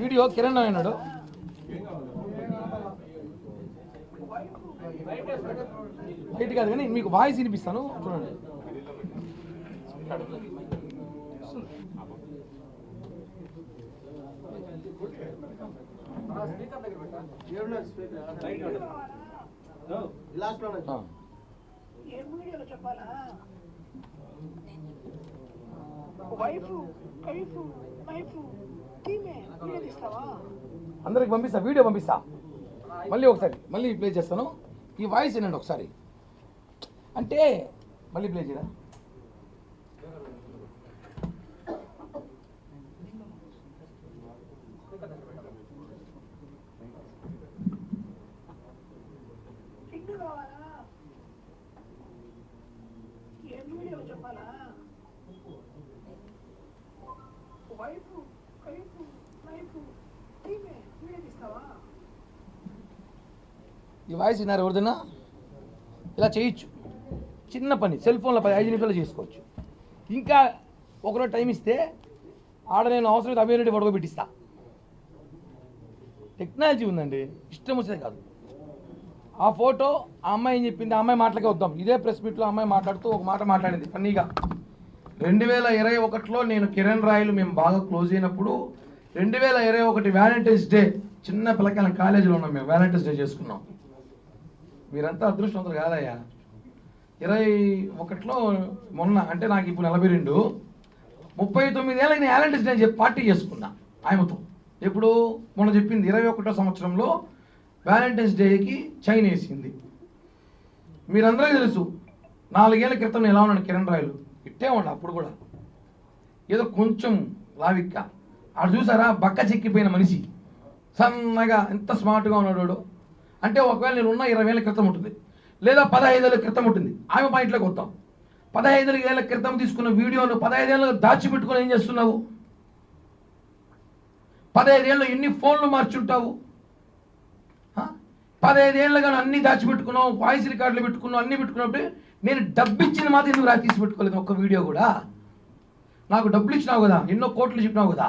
Video Kiran అయినాడు. బయట కాదు కానీ మీకు వాయిస్ వినిపిస్తాను చూడండి. అందరికి పంపిస్తా, వీడియో పంపిస్తా. మళ్ళీ ఒకసారి మళ్ళీ ప్లే చేస్తాను. ఈ వాయిస్ వినండి ఒకసారి. అంటే మళ్ళీ ప్లే చేయరా. ఈ వాయిస్ విన్నారు ఎవరిదైనా? ఇలా చేయొచ్చు, చిన్న పని, సెల్ ఫోన్లో 5 నిమిషాలు చేసుకోవచ్చు. ఇంకా ఒకరోజు టైం ఇస్తే ఆడ నేను అవసరం అభివృద్ధి పడుకోబెట్టిస్తా. టెక్నాలజీ ఉందండి, ఇష్టం వచ్చేది కాదు. ఆ ఫోటో ఆ అమ్మాయి ఏం చెప్పింది, ఆ అమ్మాయి మాటలకే వద్దాం. ఇదే ప్రెస్ మీట్లో అమ్మాయి మాట్లాడుతూ ఒక మాట మాట్లాడింది ఫన్నీగా. 2021లో నేను కిరణ్ రాయలు మేము బాగా క్లోజ్ అయినప్పుడు 2021 వ్యాలంటైన్స్ డే, చిన్న పిల్లకాయల కాలేజీలో ఉన్నాం మేము, వ్యాలంటైన్స్ డే చేసుకున్నాం. మీరంతా అదృష్టవంతులు కాదయ్యా. 21లో మొన్న అంటే నాకు ఇప్పుడు 42, 39 ఏళ్ళకి నేను వ్యాలంటైన్స్ డే అని చెప్పి పార్టీ చేసుకున్నా ఆయనతో. ఎప్పుడు మొన్న చెప్పింది 21వ సంవత్సరంలో వ్యాలంటైన్స్ డేకి చైన్ వేసింది. మీరందరూ తెలుసు 4 ఏళ్ల క్రితం నేను ఎలా ఉన్నాను కిరణ్ రాయలు, ఇట్టే ఉండ. అప్పుడు కూడా ఏదో కొంచెం లావిక్క, ఆడు చూసారా బక్క చెక్కిపోయిన మనిషి, సన్నగా ఎంత స్మార్ట్గా ఉన్నాడు. అంటే ఒకవేళ నేను ఉన్న 20 ఏళ్ళ క్రితం ఉంటుంది, లేదా 15 ఏళ్ళ క్రితం ఉంటుంది. ఆమె పాయింట్లోకి వద్దాం. 15 ఏళ్ళ క్రితం తీసుకున్న వీడియోను 15 ఏళ్ళు దాచిపెట్టుకొని ఏం చేస్తున్నావు? 15 ఏళ్ళు ఎన్ని ఫోన్లు మార్చుంటావు? 15 ఏళ్ళుగా అన్ని దాచిపెట్టుకున్నావు, వాయిస్ రికార్డులు పెట్టుకున్నావు, అన్ని పెట్టుకున్నప్పుడు నేను డబ్బు ఇచ్చిన మాత్రం ఎందుకు తీసి పెట్టుకోలేదు ఒక్క వీడియో కూడా? నాకు డబ్బులు ఇచ్చినావు కదా, ఎన్నో కోట్లు చెప్పినావు కదా,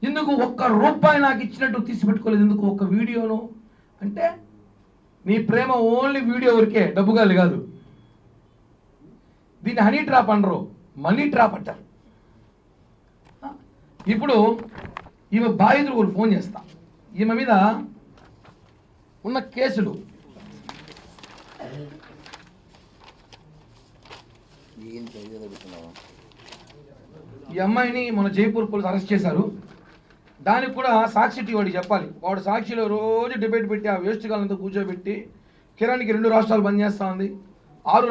ఎందుకు ఒక్క రూపాయి నాకు ఇచ్చినట్టు తీసి పెట్టుకోలేదు ఎందుకు ఒక్క వీడియోను? అంటే నీ ప్రేమ ఓన్లీ వీడియో వరకే, డబ్బుగా కాదు. దీన్ని హనీ ట్రాప్ అనరు, మనీ ట్రాప్ అంటారు. ఇప్పుడు ఈమె బాధితులు ఒకరు ఫోన్ చేస్తా, ఈమె మీద ఉన్న కేసులు ఈ అమ్మాయిని మన జైపూర్ పోలీసు అరెస్ట్ చేశారు. దానికి కూడా సాక్షి వాడికి చెప్పాలి. వాడు సాక్షిలో రోజు డిబేట్ పెట్టి ఆ వేస్ట్ గాలంతా కూర్చోబెట్టి కిరణ్కి 2 రాష్ట్రాలు బంద్ చేస్తా ఉంది, 6